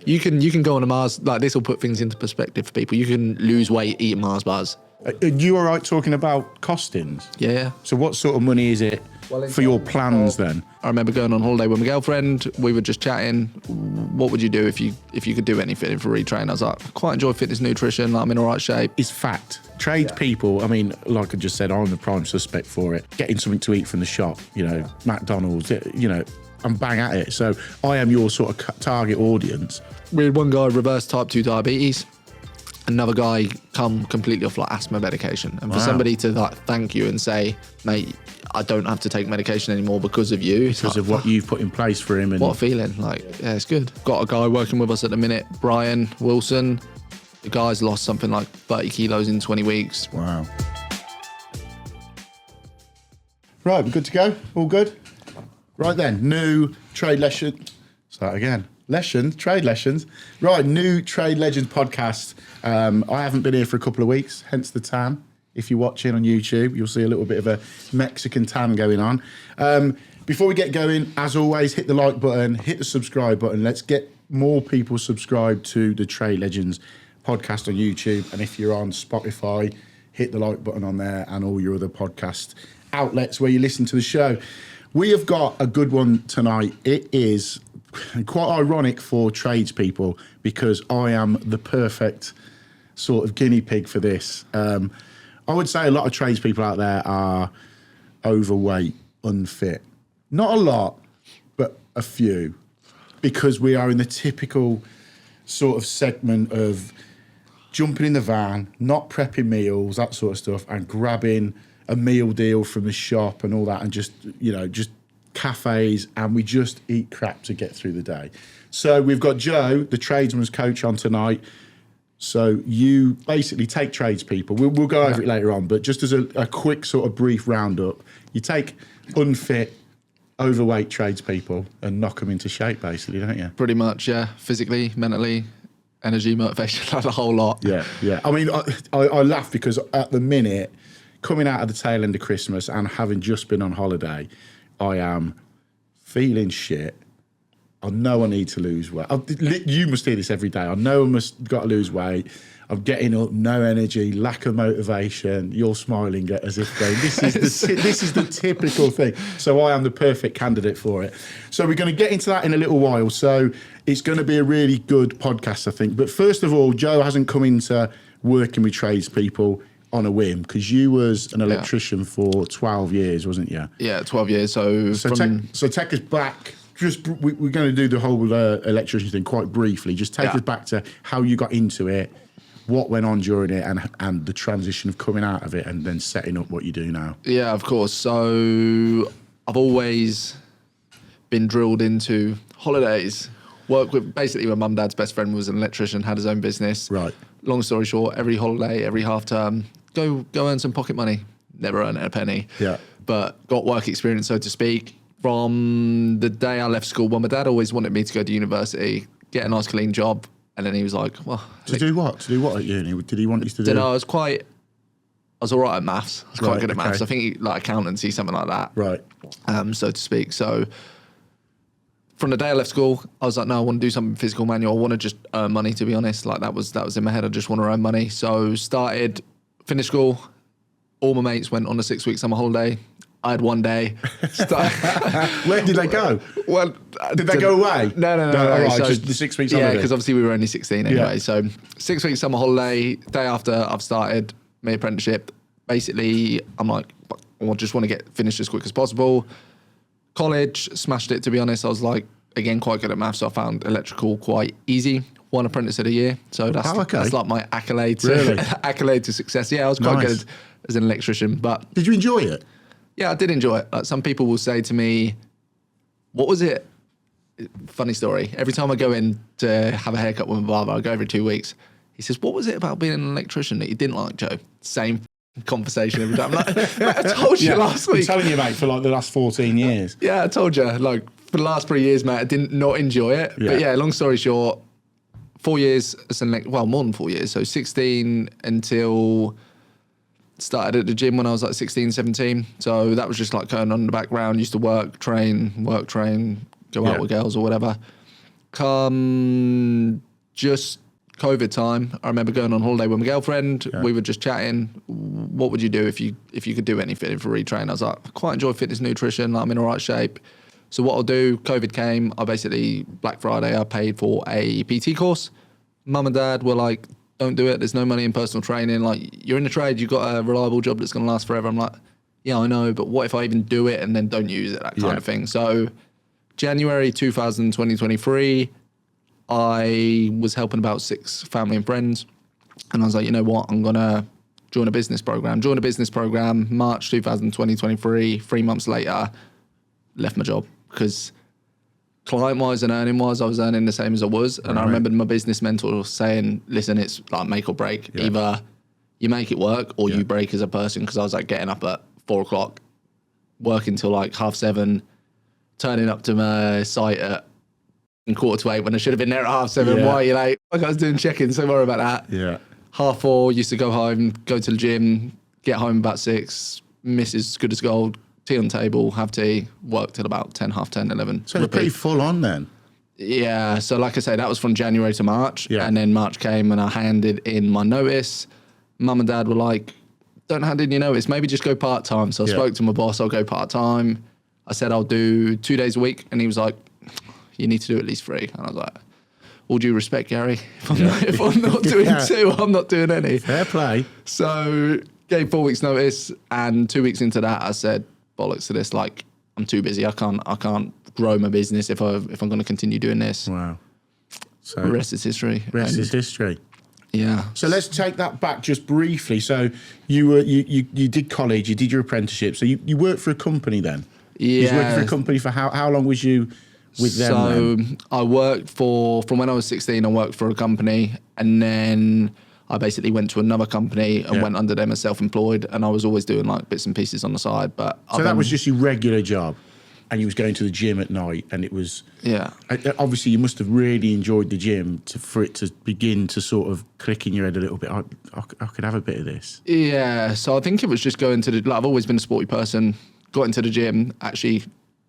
You can go on a Mars, like this will put things into perspective for people. You can lose weight eating Mars bars. Are you all right talking about costings? Yeah. So what sort of money is it for your plans then? I remember going on holiday with my girlfriend. We were just chatting. What would you do if you could do anything for retrain? I was like, I quite enjoy fitness nutrition. I'm in all right shape. It's fact. Tradespeople, I mean, like I just said, I'm the prime suspect for it. Getting something to eat from the shop, McDonald's, I'm bang at it. So I am your sort of target audience. We had one guy reverse type 2 diabetes. Another guy come completely off like asthma medication. And for somebody to like thank you and say, mate, I don't have to take medication anymore because of you. Because of what you've put in place for him. And what a feeling. Like, yeah, it's good. Got a guy working with us at the minute, Brian Wilson. The guy's lost something like 30 kilos in 20 weeks. Wow. Right, we're good to go? All good? Right then, new trade lesson. Start again. Trade lessons. Right, new Trade Legends podcast. I haven't been here for a couple of weeks, hence the tan. If you're watching on YouTube, you'll see a little bit of a Mexican tan going on. Before we get going, as always, hit the like button, hit the subscribe button. Let's get more people subscribed to the Trade Legends podcast on YouTube. And if you're on Spotify, hit the like button on there and all your other podcast outlets where you listen to the show. We have got a good one tonight. It is quite ironic for tradespeople because I am the perfect sort of guinea pig for this. I would say a lot of tradespeople out there are overweight, unfit. Not a lot, but a few, because we are in the typical sort of segment of jumping in the van, not prepping meals, that sort of stuff, and grabbing a meal deal from the shop and all that, and just cafes, and we just eat crap to get through the day. So we've got Joe, the tradesman's coach, on tonight. So you basically take tradespeople. We'll go over it later on, but just as a quick sort of brief roundup, you take unfit, overweight tradespeople and knock them into shape, basically, don't you? Pretty much, yeah. Physically, mentally, energy, motivation, like the whole lot. Yeah. I mean, I laugh because at the minute, coming out of the tail end of Christmas and having just been on holiday, I am feeling shit. I know I need to lose weight. You must hear this every day. I know I got to lose weight. I'm getting up, no energy, lack of motivation. You're smiling as if going, this is the typical thing. So I am the perfect candidate for it. So we're going to get into that in a little while. So it's going to be a really good podcast, I think. But first of all, Joe hasn't come into working with tradespeople on a whim, because you was an electrician for 12 years, wasn't you? Yeah, 12 years. So take us back. We're going to do the whole electrician thing quite briefly. Just take us back to how you got into it, what went on during it, and the transition of coming out of it and then setting up what you do now. Yeah, of course. So I've always been drilled into holidays. Work with, basically my mum and dad's best friend was an electrician, had his own business. Right. Long story short, every holiday, every half term, go earn some pocket money. Never earned a penny. Yeah. But got work experience, so to speak. From the day I left school, well, my dad always wanted me to go to university, get a nice clean job. And then he was like, well... To do what? To do what at uni? Did he want you to do? I was all right at maths. I was quite good at maths. I think like accountancy, something like that. Right. So to speak. So from the day I left school, I was like, no, I want to do something physical manual. I want to just earn money, to be honest. Like that was in my head. I just want to earn money. So finished school. All my mates went on a 6-week summer holiday. I had one day. Where did they go? Well, did they go away? No. All right, so, just the 6 weeks holiday. Yeah, because obviously we were only 16 anyway. Yeah. So 6 weeks summer holiday, day after I've started my apprenticeship. Basically, I'm like, I just want to get finished as quick as possible. College, smashed it, to be honest. I was like, again, quite good at maths, so I found electrical quite easy. One apprentice of the year. So that's like my accolade to success. Yeah, I was quite good as an electrician. But did you enjoy it? Yeah, I did enjoy it. Like some people will say to me, what was it? Funny story. Every time I go in to have a haircut with my barber, I go every 2 weeks. He says, what was it about being an electrician that you didn't like, Joe? Same conversation every time. I'm like, I told you last week. I've been telling you, mate, for like the last 14 years. Yeah, I told you. Like for the last 3 years, mate, I did not enjoy it. Yeah. But yeah, long story short, 4 years as more than 4 years. So 16 until... Started at the gym when I was like 16, 17. So that was just like going on in the background. Used to work, train, go out with girls or whatever. Come just COVID time. I remember going on holiday with my girlfriend. Yeah. We were just chatting. What would you do if you could do anything for retrain? I was like, I quite enjoy fitness nutrition. I'm in all right shape. So what I'll do, COVID came, I basically, Black Friday, I paid for a PT course. Mum and dad were like, don't do it. There's no money in personal training. Like, you're in the trade, you've got a reliable job that's going to last forever. I'm like, yeah, I know, but what if I even do it and then don't use it, that kind of thing. So January 2023, I was helping about 6 family and friends. And I was like, you know what, I'm going to join a business program. March 2023, 3 months later, left my job. Because client-wise and earning-wise, I was earning the same as I was. And I remembered my business mentor saying, listen, it's like make or break. Yeah. Either you make it work or you break as a person. Because I was like getting up at 4 o'clock, working till like 7:30, turning up to my site at 7:45 when I should have been there at 7:30. Yeah. Why are you late? Like I was doing check-ins, so worry about that. Yeah. 4:30, used to go home, go to the gym, get home about 6, missus good as gold, tea on the table, have tea, work till about 10, 10:30, 11. So it's pretty full on then. Yeah, so like I say, that was from January to March. Yeah. And then March came and I handed in my notice. Mum and dad were like, don't hand in your notice, maybe just go part-time. So I spoke to my boss, I'll go part-time. I said I'll do 2 days a week. And he was like, you need to do at least 3. And I was like, all due respect, Gary, if I'm not doing 2, I'm not doing any. Fair play. So gave 4 weeks notice, and 2 weeks into that, I said, bollocks to this, like, I'm too busy. I can't grow my business if I'm going to continue doing this. Wow. So the rest is history. Rest is history. Yeah. So let's take that back just briefly. So you did college, you did your apprenticeship. So you worked for a company then? Yeah. You was working for a company for how long was you with them then? So I worked from when I was 16, I worked for a company, and then I basically went to another company and went under them as self-employed, and I was always doing like bits and pieces on the side. But so that was just your regular job, and you was going to the gym at night, and it was obviously you must have really enjoyed the gym for it to begin to sort of click in your head a little bit. I could have a bit of this. Yeah, so I think it was just going to I've always been a sporty person. Got into the gym, actually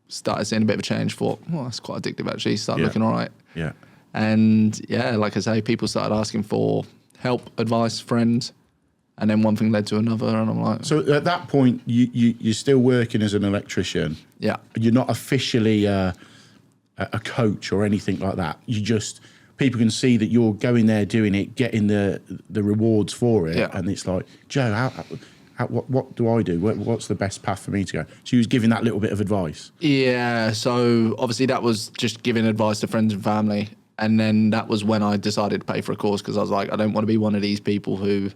started seeing a bit of a change. Thought, well, that's quite addictive. Actually, started looking all right. Yeah, and like I say, people started asking for help, advice, friends, and then one thing led to another, and I'm like... So at that point, you're still working as an electrician. Yeah. You're not officially a coach or anything like that. You just... People can see that you're going there, doing it, getting the rewards for it, and it's like, Joe, what do I do? What's the best path for me to go? So he was giving that little bit of advice. Yeah, so obviously that was just giving advice to friends and family. And then that was when I decided to pay for a course, because I was like, I don't want to be one of these people who, you know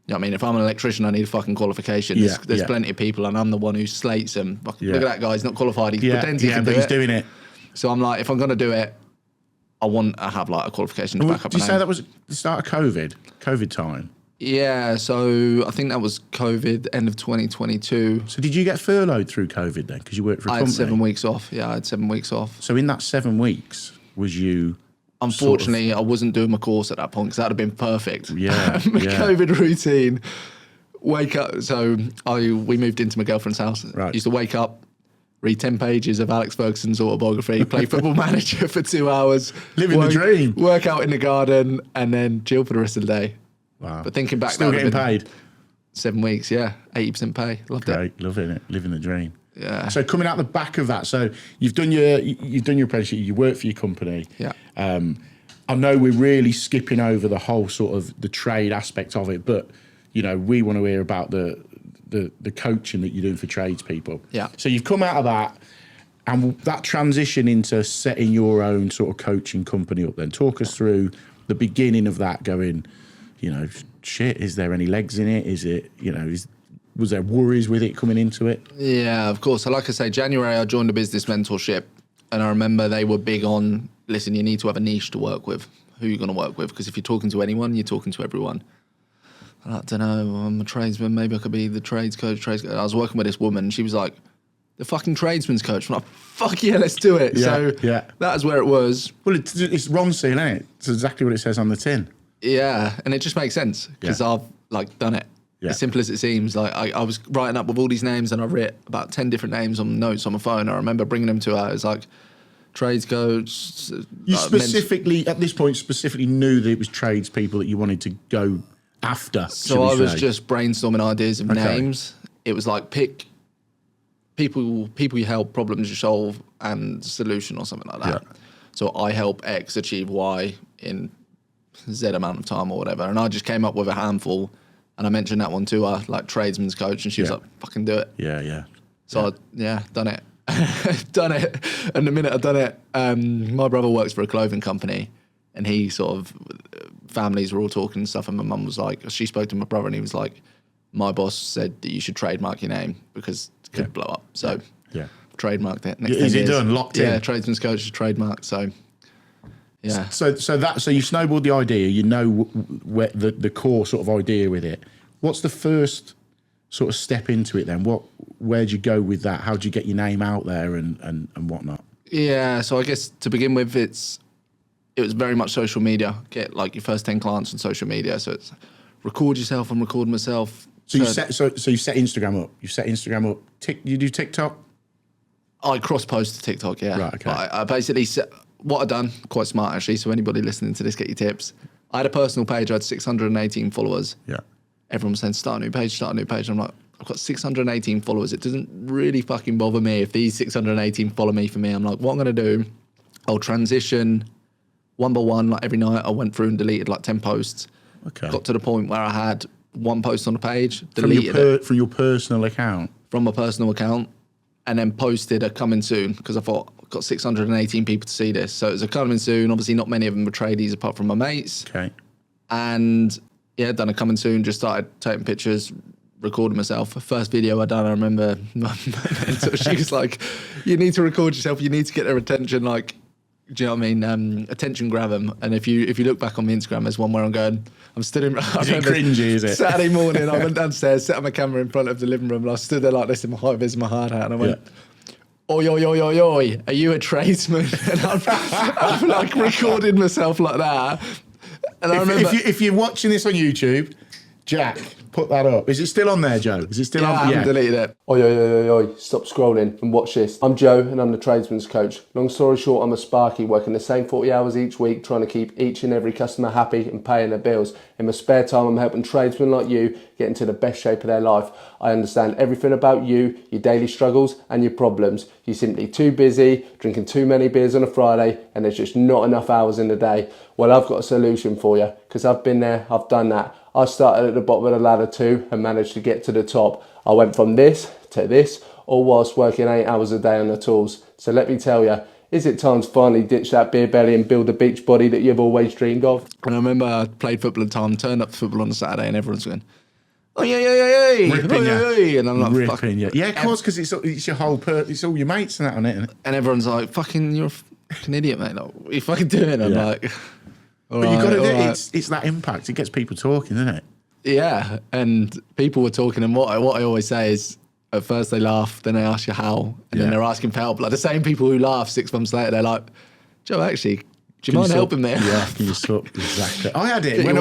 what I mean, if I'm an electrician, I need a fucking qualification. There's plenty of people, and I'm the one who slates them. Look at that guy, he's not qualified. He pretends he can do it. He's doing it. So I'm like, if I'm going to do it, I want to have like a qualification to back up. Did you say that was the start of COVID time? Yeah, so I think that was COVID, end of 2022. So did you get furloughed through COVID then? Because you worked for a company? I had 7 weeks off. Yeah, I had 7 weeks off. So in that 7 weeks, was you... Unfortunately, I wasn't doing my course at that point, because that would have been perfect. Yeah, my COVID routine, wake up. So we moved into my girlfriend's house. Right. Used to wake up, read 10 pages of Alex Ferguson's autobiography, play Football Manager for 2 hours. Living the dream. Work out in the garden, and then chill for the rest of the day. Wow. But thinking back... Still getting paid? 7 weeks, yeah. 80% pay. Loved it. Great, loving it. Living the dream. Yeah. So coming out the back of that, so you've done your apprenticeship, you work for your company. Yeah. I know we're really skipping over the whole sort of the trade aspect of it, but you know, we want to hear about the coaching that you're doing for tradespeople. Yeah. So you've come out of that, and that transition into setting your own sort of coaching company up. Then talk us through the beginning of that. Going, you know, shit, is there any legs in it? Is it, you know, was there worries with it coming into it? Yeah, of course. So like I say, January, I joined a business mentorship, and I remember they were big on, listen, you need to have a niche to work with. Who are you going to work with? Because if you're talking to anyone, you're talking to everyone. And I don't know, I'm a tradesman, maybe I could be the trades coach. I was working with this woman, and she was like, the fucking tradesman's coach. I'm like, fuck yeah, let's do it. Yeah, so that is where it was. Well, it's Ron Seal, isn't it? It's exactly what it says on the tin. Yeah, and it just makes sense, because I've like done it. Yeah. As simple as it seems. Like I was writing up with all these names, and I wrote about 10 different names on notes on my phone. I remember bringing them to her. It's like, trades coach. You specifically, at this point, specifically knew that it was tradespeople that you wanted to go after. So I was just brainstorming ideas of names. It was like pick people you help, problems you solve, and solution or something like that. Yeah. So I help X achieve Y in Z amount of time or whatever. And I just came up with a handful, and I mentioned that one to her, like tradesman's coach, and she was like, fucking do it. Yeah. So I done it. Done it. And the minute I'd done it, my brother works for a clothing company, and he sort of, families were all talking and stuff, and my mum was like, she spoke to my brother, and he was like, my boss said that you should trademark your name because it could blow up. So trademarked it. Next is it done? Locked in? Yeah, tradesman's coach is trademarked. So yeah. So you snowballed the idea. You know where the core sort of idea with it. What's the first sort of step into it then? Where'd you go with that? How'd you get your name out there and whatnot? Yeah, so I guess to begin with, it was very much social media. Get like your first 10 clients on social media. So it's record yourself and record myself. So you set Instagram up. You set Instagram up. You do TikTok? I cross-post to TikTok, yeah. Right, okay. I basically set, what I've done, quite smart actually, so anybody listening to this, get your tips. I had a personal page, I had 618 followers. Yeah. Everyone was saying, start a new page. I'm like, I've got 618 followers. It doesn't really fucking bother me if these 618 follow me for me. I'm like, what I'm going to do, I'll transition one by one. Like every night I went through and deleted like 10 posts. Okay. Got to the point where I had one post on the page, deleted it. From your personal account? From my personal account. And then posted a coming soon because I thought I've got 618 people to see this. So it was a coming soon. Obviously, not many of them were tradies apart from my mates. Okay. And yeah, done a coming soon. Just started taking pictures, recording myself. First video I done, I remember my mentor, she was like, "You need to record yourself. You need to get their attention. Like, do you know what I mean? Attention grab them." And if you look back on my Instagram, there's one where I'm stood in. Is it cringy? Is it? Saturday morning, I went downstairs, set up my camera in front of the living room, and I stood there like this in my hi-vis, my hard hat, and I went, "Oi, oi, oi, oi, oi, are you a tradesman?" And I've like recorded myself like that. And I remember, if you're watching this on YouTube, Jack, put that up. Is it still on there, Joe? Is it still on? I haven't deleted it. Oi, oi, oi, oi, oi, stop scrolling and watch this. I'm Joe and I'm the tradesman's coach. Long story short, I'm a sparky working the same 40 hours each week trying to keep each and every customer happy and paying their bills. In my spare time, I'm helping tradesmen like you get into the best shape of their life. I understand everything about you, your daily struggles and your problems. You're simply too busy, drinking too many beers on a Friday, and there's just not enough hours in the day. Well, I've got a solution for you because I've been there, I've done that. I started at the bottom of the ladder too and managed to get to the top. I went from this to this, all whilst working 8 hours a day on the tools. So let me tell you, is it time to finally ditch that beer belly and build the beach body that you've always dreamed of? And I remember I played football at the time, turned up to football on a Saturday, and everyone's going, "Oh yeah, ripping you." And I'm like, ripping you. Yeah, of course, because it's your whole it's all your mates and that on it, isn't it? And everyone's like, "Fucking, you're a fucking idiot, mate. Like, what are you fucking doing?" I'm like, but you got to do it. It's that impact. It gets people talking, doesn't it? Yeah, and people were talking, and what I always say is, at first they laugh, then they ask you how, and then they're asking for help. Like the same people who laugh 6 months later, they're like, "Joe, actually, do you mind helping me?" Yeah, can you sort exactly? I had it when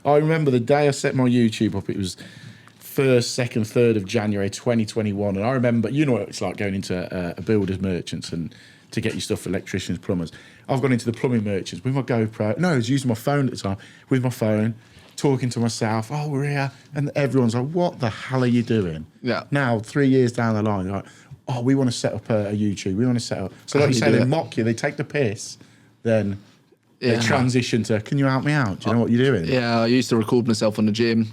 I remember the day I set my YouTube up. It was 1st, 2nd, 3rd of January 2021, and I remember, you know what it's like going into a builder's merchants and to get your stuff for electricians, plumbers. I've gone into the plumbing merchants with my GoPro. No, I was using my phone at the time with my phone. Talking to myself, "Oh, we're here," and everyone's like, "What the hell are you doing?" Yeah. Now, 3 years down the line, like, "Oh, we want to set up a YouTube. We want to set up." So, like you say, they mock you, they take the piss, then they transition to, "Can you help me out? Do you know what you're doing?" Yeah, I used to record myself on the gym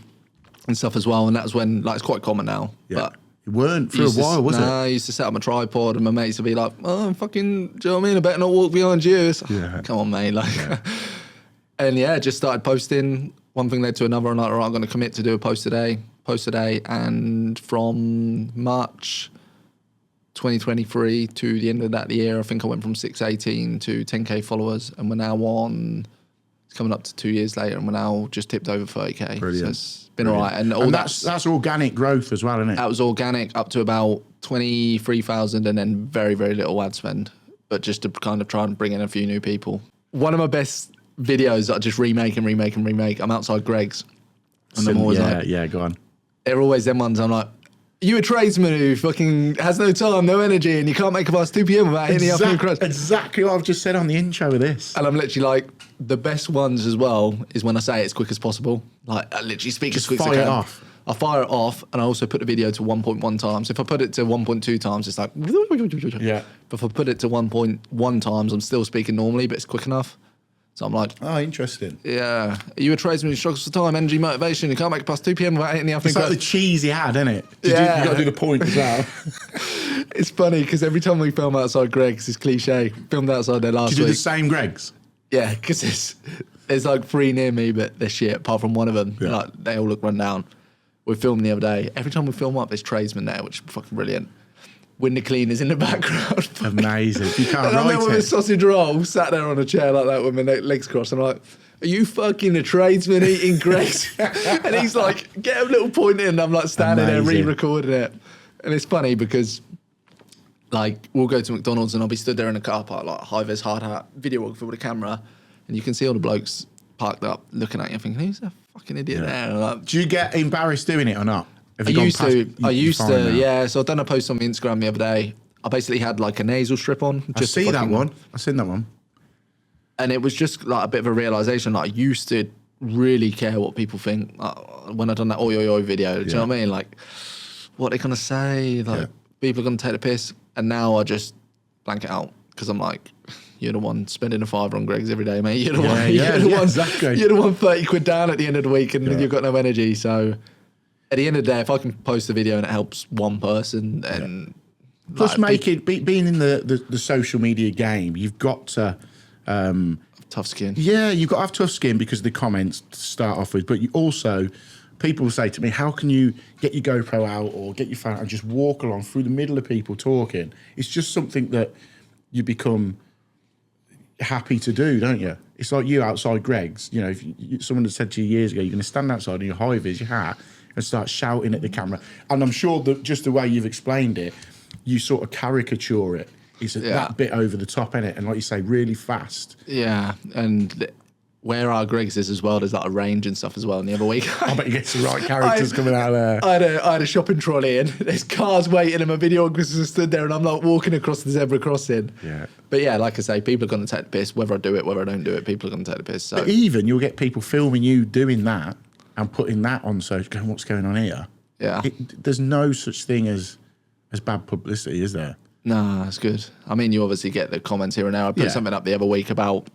and stuff as well, and that was when, like, it's quite common now. Yeah. But it weren't for a while, was it? I used to set up my tripod, and my mates would be like, "Oh, fucking, do you know what I mean? I better not walk behind you." It's like, come on, mate. Like, and just started posting. One thing led to another, and like, all right, I'm going to commit to do a post today. And from March 2023 to the end of that year, I think I went from 618 to 10k followers, and we're now on. It's coming up to 2 years later, and we're now just tipped over 30k. Brilliant. So it's been all right, and that's organic growth as well, isn't it? That was organic up to about 23,000, and then very, very little ad spend, but just to kind of try and bring in a few new people. One of my best videos that I just remake. I'm outside Greg's, and I'm always like, go on. They're always them ones. I'm like, You a tradesman who fucking has no time, no energy, and you can't make it past 2 p.m. without hitting the afternoon crush. Exactly what I've just said on the intro of this. And I'm literally like, the best ones as well is when I say it as quick as possible. Like, I literally speak as quick as I can. Fire it off. I fire it off, and I also put the video to 1.1 times. If I put it to 1.2 times, it's like... Yeah. But if I put it to 1.1 times, I'm still speaking normally, but it's quick enough. So I'm like... Oh, interesting. Yeah. Are you a tradesman who struggles for time, energy, motivation? You can't make it past 2 p.m. without hitting the afternoon It's like crush? the cheesy ad, isn't it? You got to do the point as well. It's funny, because every time we film outside Greg's, it's cliche. Filmed outside there last Do you week. do the same Greg's? Yeah, because there's like 3 near me, but they're shit, apart from one of them. Yeah. Like, they all look run down. We filmed the other day. Every time we film up, there's tradesmen there, which is fucking brilliant. Window cleaners in the background. Amazing. You can't And I'm there write with a it. sausage roll, sat there on a chair like that with my legs crossed. I'm like, are you fucking a tradesman eating Greg's? And he's like, get a little point in. I'm like standing there Amazing. re-recording it. And it's funny because like we'll go to McDonald's and I'll be stood there in a car park, like hi-vis, hard hat, videographer with a camera, and you can see all the blokes parked up looking at you thinking, who's that fucking idiot there? And I'm like, Do you get embarrassed doing it or not? Have I you gone used past- to. you- I you used fine to. now? Yeah. So I done a post on my Instagram the other day. I basically had like a nasal strip on. I Just to see that fucking- one. I've seen that one. And it was just like a bit of a realization. Like I used to really care what people think when I done that oi oi oi video. Do you know what I mean? Like what they're gonna say. Like people are gonna take the piss. And now I just blank it out because I'm like, you're the one spending a £5 on Greg's every day, mate. You're the one. You're the one. Exactly. You're the one 30 quid down at the end of the week, and you've got no energy. So at the end of the day, if I can post a video and it helps one person, and Plus, being in the social media game, you've got to. tough skin. Yeah, you've got to have tough skin because of the comments to start off with. But you also, people say to me, how can you get your GoPro out or get your phone out and just walk along through the middle of people talking? It's just something that you become happy to do, don't you? It's like you outside Greg's. You know, if someone had said to you years ago, you're going to stand outside in your hi-vis, your hat, and start shouting at the camera. And I'm sure that just the way you've explained it, you sort of caricature it. It's that bit over the top, innit? And like you say, really fast. Yeah, and where our Greg's is as well, there's like a range and stuff as well. And the other week, I bet you get some right characters coming out there. I had a shopping trolley in. There's cars waiting, and my videographers stood there, and I'm like walking across the zebra crossing. Yeah. But yeah, like I say, people are going to take the piss. Whether I do it, whether I don't do it, people are going to take the piss. So But even you'll get people filming you doing that and putting that on social, going, what's going on here? yeah, There's no such thing as bad publicity, is there? nah, that's good. I mean, you obviously get the comments here and there. I put Yeah. something up the other week about.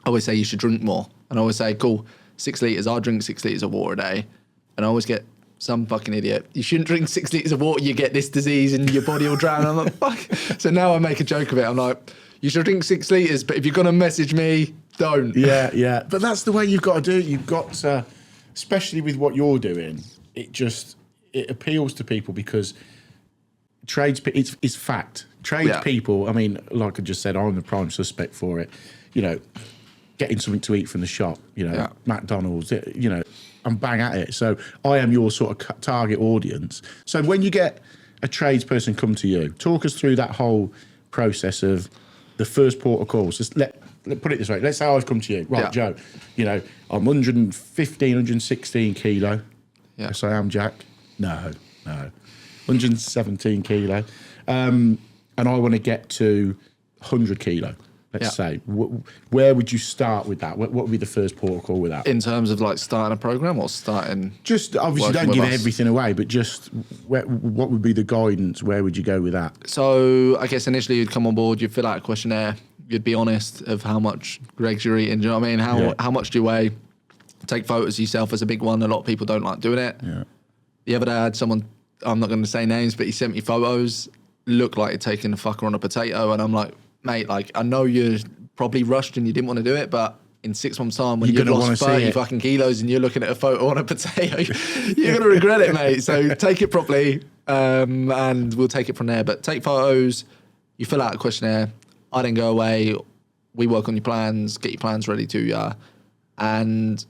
I always say you should drink more, and I always say, cool, 6 litres. I drink 6 litres of water a day, and I always get some fucking idiot. You shouldn't drink 6 litres of water. You get this disease, and your body will drown. I'm like, fuck. So now I make a joke of it. I'm like, you should drink 6 litres, but if you're gonna message me, don't. Yeah, yeah. But that's the way you've got to do it. You've got to, especially with what you're doing, it appeals to people because it's fact. Tradespeople, I mean, like I just said, I'm the prime suspect for it. You know, getting something to eat from the shop, you know, McDonald's, you know, I'm bang at it. So I am your sort of target audience. So when you get a tradesperson come to you, talk us through that whole process of the first port of call. So let put it this way. Let's say I've come to you. Right, Joe, you know, I'm 115, 116 kilo. Yeah. Yes, I am, Jack. No. 117 kilo. And I want to get to 100 kilo. Let's say, where would you start with that? What would be the first port of call with that? In terms of like starting a program or starting? Just obviously working don't give with us? everything away, but just what would be the guidance? Where would you go with that? So I guess initially you'd come on board, you'd fill out a questionnaire, you'd be honest of how much Greg's you're eating. Do you know what I mean? How much do you weigh? Take photos of yourself as a big one. A lot of people don't like doing it. Yeah. The other day I had someone, I'm not going to say names, but he sent me photos, looked like he'd taken a fucker on a potato, and I'm like, mate, like I know you're probably rushed and you didn't want to do it, but in 6 months' time when You're you've gonna lost wanna see 30 it. fucking kilos and you're looking at a photo on a potato, you're going to regret it, mate. So take it properly, and we'll take it from there. But take photos, you fill out a questionnaire, I then go away, we work on your plans, get your plans ready to you, and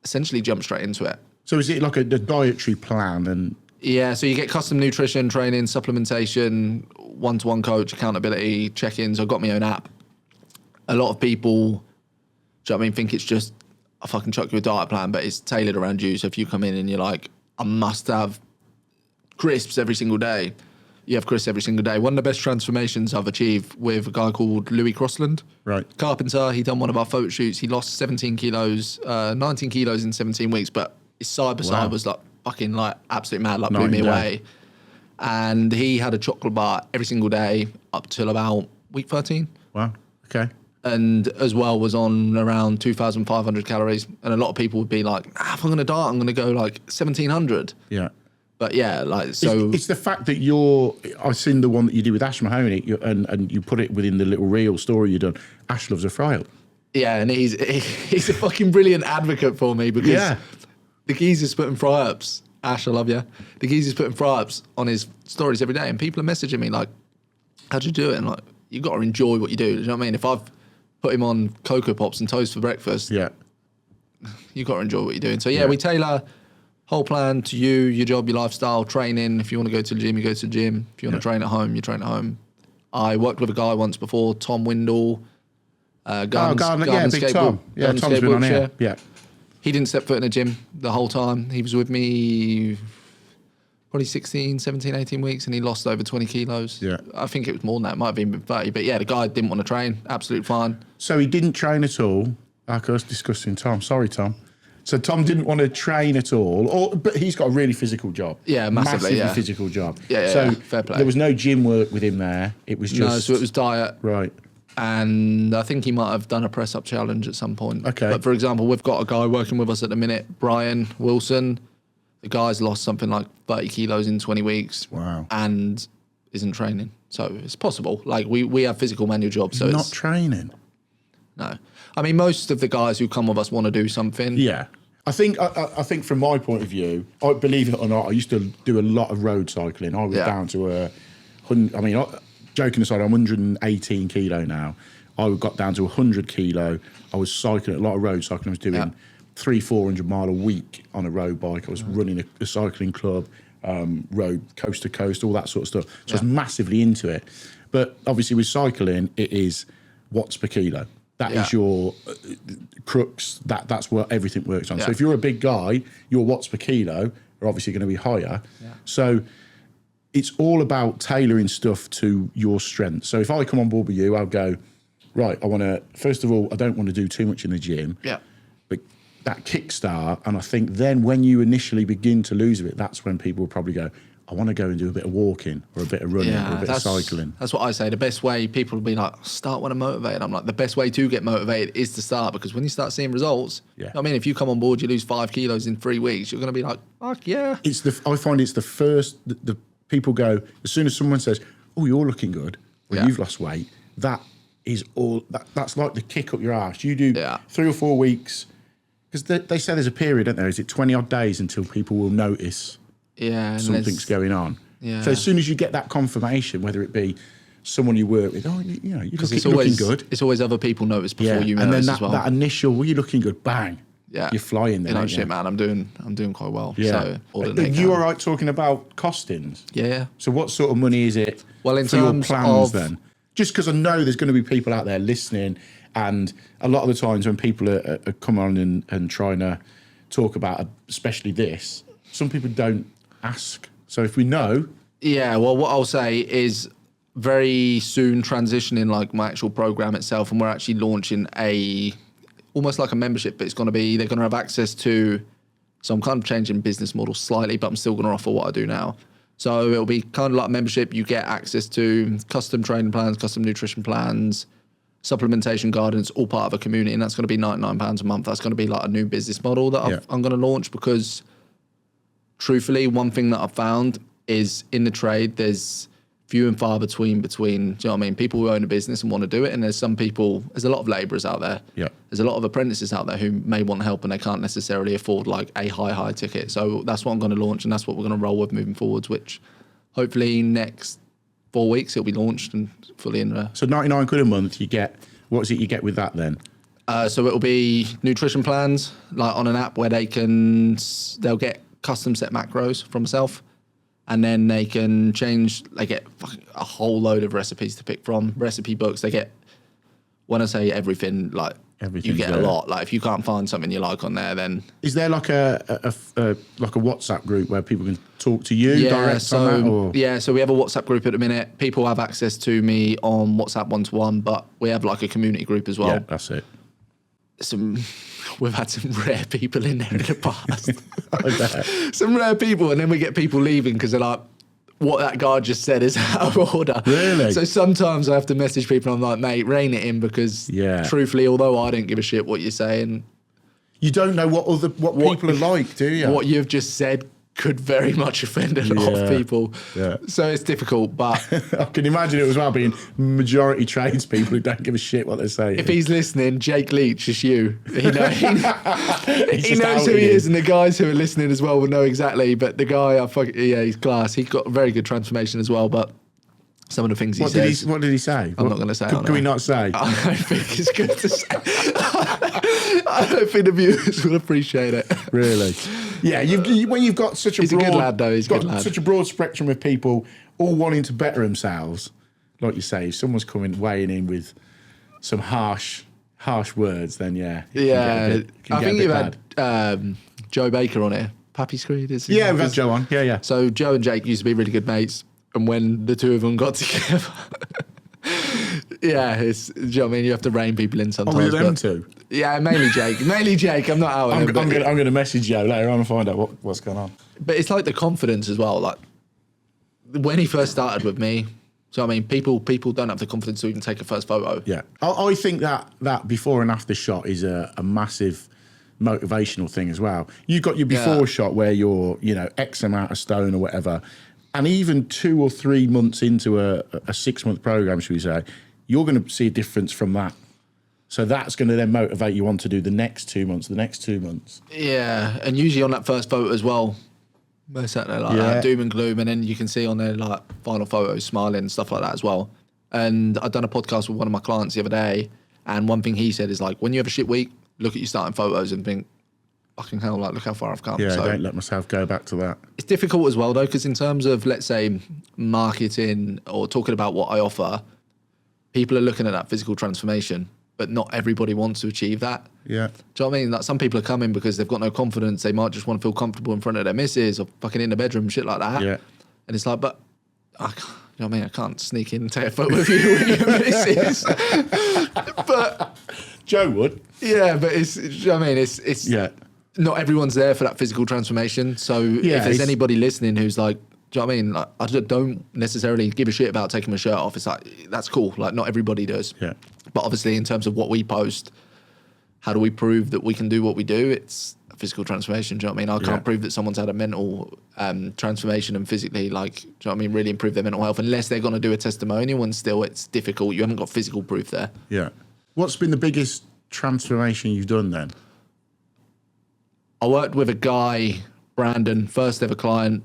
essentially jump straight into it. So is it like a dietary plan and? Yeah, so you get custom nutrition, training, supplementation, one-to-one coach, accountability, check-ins. I've got my own app. A lot of people, do you know what I mean, think it's just, I fucking chuck you a diet plan, but it's tailored around you. So if you come in and you're like, I must have crisps every single day. You have crisps every single day. One of the best transformations I've achieved with a guy called Louis Crossland. Right. Carpenter, he done one of our photo shoots. He lost 17 kilos, 19 kilos in 17 weeks, but his side by side was like fucking like absolute mad, like blew me away. And he had a chocolate bar every single day up till about week 13. Wow. Okay. And as well was on around 2,500 calories. And a lot of people would be like, if I'm going to diet, I'm going to go like 1,700. Yeah. But yeah, like, so... It's the fact that I've seen the one that you did with Ash Mahoney, and you put it within the little reel story you done. Ash loves a fry-up. Yeah, and he's a fucking brilliant advocate for me because the geezer's putting fry-ups. Ash, I love you. The geezer's putting fry-ups on his stories every day, and people are messaging me like, how'd you do it? And like, you've got to enjoy what you do. Do you know what I mean? If I've put him on Cocoa Pops and toast for breakfast, you've got to enjoy what you're doing. So yeah, we tailor whole plan to you, your job, your lifestyle, training. If you want to go to the gym, you go to the gym. If you want to train at home, you train at home. I worked with a guy once before, Tom Windle. Big Tom. Yeah, Tom's been on here. Yeah. He didn't step foot in a gym the whole time. He was with me probably 16, 17, 18 weeks, and he lost over 20 kilos. Yeah. I think it was more than that. It might have been 30. But yeah, the guy didn't want to train. Absolute fine. So he didn't train at all. I was discussing Tom. Sorry, Tom. So Tom didn't want to train at all, but he's got a really physical job. Yeah, massively physical job. So fair play. There was no gym work with him there. It was just... No, so it was diet. Right. And I think he might have done a press-up challenge at some point. Okay. But for example, we've got a guy working with us at the minute, Brian Wilson. The guy's lost something like 30 kilos in 20 weeks. Wow. And isn't training. So it's possible. Like, we have physical manual jobs. So not training? No. I mean, most of the guys who come with us want to do something. Yeah. I think from my point of view, I believe it or not, I used to do a lot of road cycling. I was down to joking aside, I'm 118 kilo now. I got down to 100 kilo. I was cycling, a lot of road cycling. I was doing 300-400 mile a week on a road bike. I was running a cycling club, road coast to coast, all that sort of stuff. So I was massively into it. But obviously with cycling, it is watts per kilo. That is your crux. That's what everything works on. So if you're a big guy, your watts per kilo are obviously going to be higher. Yeah. So it's all about tailoring stuff to your strength. So if I come on board with you, I'll go, right, I want to, first of all, I don't want to do too much in the gym. Yeah. But that kickstart, and I think then when you initially begin to lose a bit, that's when people will probably go, I want to go and do a bit of walking or a bit of running or a bit of cycling. That's what I say. The best way, people will be like, start when I'm motivated. I'm like, the best way to get motivated is to start, because when you start seeing results, I mean, if you come on board, you lose 5 kilos in 3 weeks, you're going to be like, fuck yeah. I find it's the first, the people go, as soon as someone says, oh, you're looking good, or you've lost weight, that is all, that's like the kick up your arse. You do 3 or 4 weeks, because they say there's a period, don't there? Is it 20 odd days until people will notice something's going on? Yeah. So as soon as you get that confirmation, whether it be someone you work with, you're looking good. It's always other people notice before you notice as well. And then that initial, well, you're looking good, bang. Yeah. You're flying there. Shit, man, I'm doing quite well. Yeah. So, are you all right talking about costings? Yeah. So what sort of money is it for your plans then? Just because I know there's going to be people out there listening, and a lot of the times when people are come on and trying to talk about, especially this, some people don't ask. So if we know... Yeah, well, what I'll say is very soon transitioning like my actual program itself, and we're actually launching almost like a membership, but they're going to have access to, so I'm kind of changing business model slightly, but I'm still going to offer what I do now. So it'll be kind of like a membership. You get access to custom training plans, custom nutrition plans, supplementation guidance, all part of a community, and that's going to be £99 a month. That's going to be like a new business model that I'm going to launch, because truthfully, one thing that I've found is in the trade, there's few and far between, do you know what I mean? People who own a business and want to do it, and there's a lot of labourers out there. Yeah. There's a lot of apprentices out there who may want help and they can't necessarily afford like a high ticket. So that's what I'm going to launch, and that's what we're going to roll with moving forwards, which hopefully next 4 weeks it'll be launched and fully in there. So 99 quid a month, what is it you get with that then? So it'll be nutrition plans, like on an app where they'll get custom set macros from myself. And then they get a whole load of recipes to pick from, recipe books. They get, when I say everything, like Everything's you get there. a lot. Like if you can't find something you like on there, then Is there like a WhatsApp group where people can talk to you direct on that? Or? Yeah, so we have a WhatsApp group at the minute. People have access to me on WhatsApp one-to-one, but we have like a community group as well. Yeah, that's it. We've had some rare people in there in the past. I bet. Some rare people, and then we get people leaving because they're like, what that guy just said is out of order. Really? So sometimes I have to message people. I'm like, mate, rein it in, because truthfully, although I don't give a shit what you're saying, you don't know what people are like, do you? What you've just said could very much offend a lot of people. Yeah. So it's difficult, but I can imagine it as well being majority tradespeople who don't give a shit what they're saying. if he's listening, Jake Leach is you. He knows who he outed is, and the guys who are listening as well will know exactly. But the guy, he's class. He's got a very good transformation as well, but some of the things he says. What did he say? I'm not going to say. Can we not say? I don't think it's good to say. I don't think the viewers will appreciate it. Really? Yeah, when you've got such a He's broad, a good lad, though. He's a good lad. Such a broad spectrum of people all wanting to better themselves, like you say, if someone's weighing in with some harsh words, then I think you've had Joe Baker on here. Pappy Screed is. Yeah, we've had Joe on. Yeah. So Joe and Jake used to be really good mates, and when the two of them got together. Yeah, do you know what I mean? You have to rein people in sometimes. Oh, with them too? Yeah, mainly Jake. Mainly Jake. I'm not out. I'm going to message Joe later on and find out what's going on. But it's like the confidence as well. Like when he first started with me, so I mean, people don't have the confidence to even take a first photo. Yeah, I think that before and after shot is a massive motivational thing as well. You've got your before shot where you're, X amount of stone or whatever, and even 2 or 3 months into a 6-month program, should we say, you're going to see a difference from that. So that's going to then motivate you on to do the next 2 months, Yeah, and usually on that first photo as well, we're sat there like that, doom and gloom, and then you can see on there like final photos, smiling and stuff like that as well. And I've done a podcast with one of my clients the other day, and one thing he said is like, when you have a shit week, look at your starting photos and think, fucking hell, like look how far I've come. Yeah, so don't let myself go back to that. It's difficult as well though, because in terms of, let's say, marketing or talking about what I offer, people are looking at that physical transformation, but not everybody wants to achieve that. Yeah. Do you know what I mean? Like some people are coming because they've got no confidence. They might just want to feel comfortable in front of their missus or fucking in the bedroom, shit like that. Yeah. And it's like, but I can't, you know what I mean? I can't sneak in and take a photo of you with your missus. But Joe would. Yeah, but it's, you know what I mean? It's not everyone's there for that physical transformation. So if there's anybody listening who's like, do you know what I mean? Like, I don't necessarily give a shit about taking my shirt off. It's like, that's cool. Like, not everybody does. Yeah. But obviously, in terms of what we post, how do we prove that we can do what we do? It's a physical transformation. Do you know what I mean? I can't prove that someone's had a mental transformation and physically, like, do you know what I mean, really improve their mental health unless they're going to do a testimonial, and still it's difficult. You haven't got physical proof there. Yeah. What's been the biggest transformation you've done then? I worked with a guy, Brandon, first ever client,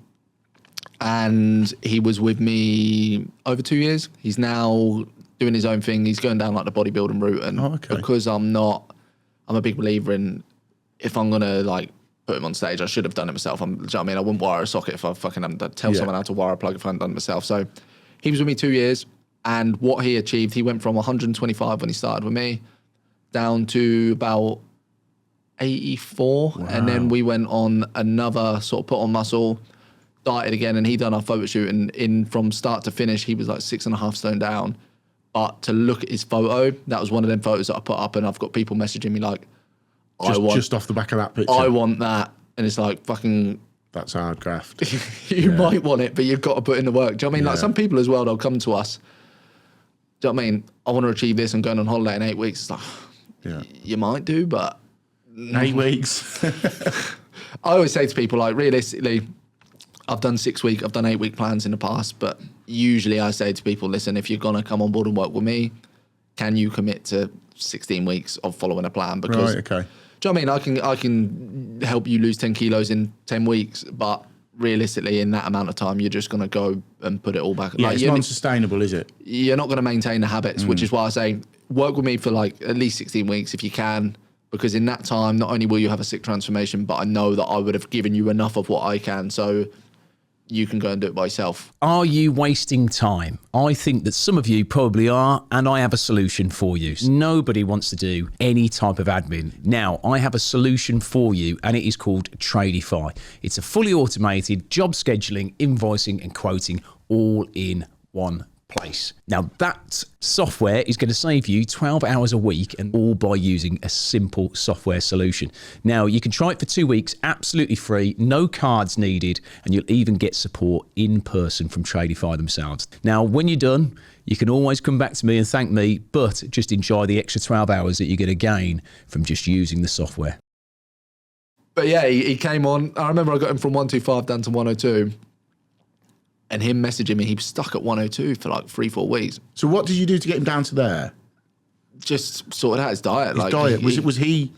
and he was with me over 2 years. He's now doing his own thing. He's going down like the bodybuilding route, and because I'm a big believer in, if I'm gonna like put him on stage, I should have done it myself. Do you know what I mean? I wouldn't wire a socket if I fucking hadn't tell someone how to wire a plug if I hadn't done it myself. So he was with me 2 years, and what he achieved, he went from 125 when he started with me down to about 84, and then we went on another sort of put on muscle, dieted again, and he done our photo shoot, and in from start to finish he was like 6.5 stone down. But to look at his photo, that was one of them photos that I put up, and I've got people messaging me like, just off the back of that picture, I want that. And it's like, fucking, that's hard graft. You might want it, but you've got to put in the work. Do you know what I mean? Like some people as well, they'll come to us, do you know what I mean, I want to achieve this, I'm going on holiday in 8 weeks. It's like, you might do, but 8 weeks. I always say to people, like, realistically, I've done 6 week, I've done 8 week plans in the past, but usually I say to people, listen, if you're going to come on board and work with me, can you commit to 16 weeks of following a plan? Because, do you know what I mean? I can help you lose 10 kilos in 10 weeks, but realistically, in that amount of time, you're just going to go and put it all back. Yeah, like, it's not sustainable, is it? You're not going to maintain the habits, which is why I say work with me for like at least 16 weeks if you can, because in that time, not only will you have a sick transformation, but I know that I would have given you enough of what I can. So you can go and do it by yourself. Are you wasting time? I think that some of you probably are, and I have a solution for you. Nobody wants to do any type of admin. Now, I have a solution for you, and it is called Tradify. It's a fully automated job scheduling, invoicing, and quoting all in one place. Now, that software is going to save you 12 hours a week, and all by using a simple software solution. Now, you can try it for 2 weeks, absolutely free, no cards needed, and you'll even get support in person from Tradify themselves. Now, when you're done, you can always come back to me and thank me, but just enjoy the extra 12 hours that you're going to gain from just using the software. But yeah, he came on. I remember I got him from 125 down to 102. And him messaging me, he was stuck at 102 for like 3-4 weeks. So what did you do to get him down to there? Just sorted out his diet. His diet. Was he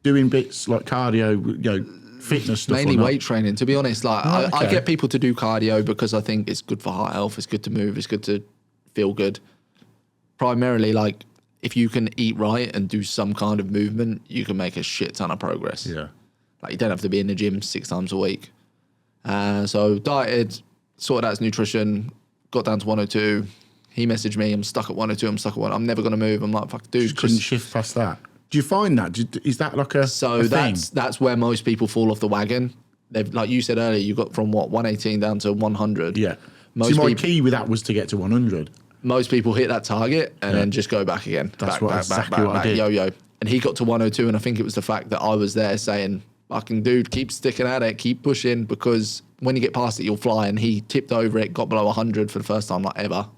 doing bits like cardio, fitness stuff? Mainly weight training, to be honest. Like I get people to do cardio because I think it's good for heart health. It's good to move. It's good to feel good. Primarily, like if you can eat right and do some kind of movement, you can make a shit ton of progress. Yeah. Like you don't have to be in the gym 6 times a week. So dieted, sorted out his nutrition, got down to 102. He messaged me, I'm stuck at 102, I'm stuck at 1. I'm never going to move. I'm like, fuck, dude. Just couldn't shift past that. Do you find that? Is that like a that's where most people fall off the wagon. They've, like you said earlier, you got from 118 down to 100. Yeah. My key with that was to get to 100. Most people hit that target and then just go back again. That's back, what I did. Yo-yo. And he got to 102, and I think it was the fact that I was there saying, fucking dude, keep sticking at it, keep pushing, because when you get past it, you'll fly. And he tipped over it, got below 100 for the first time, not ever.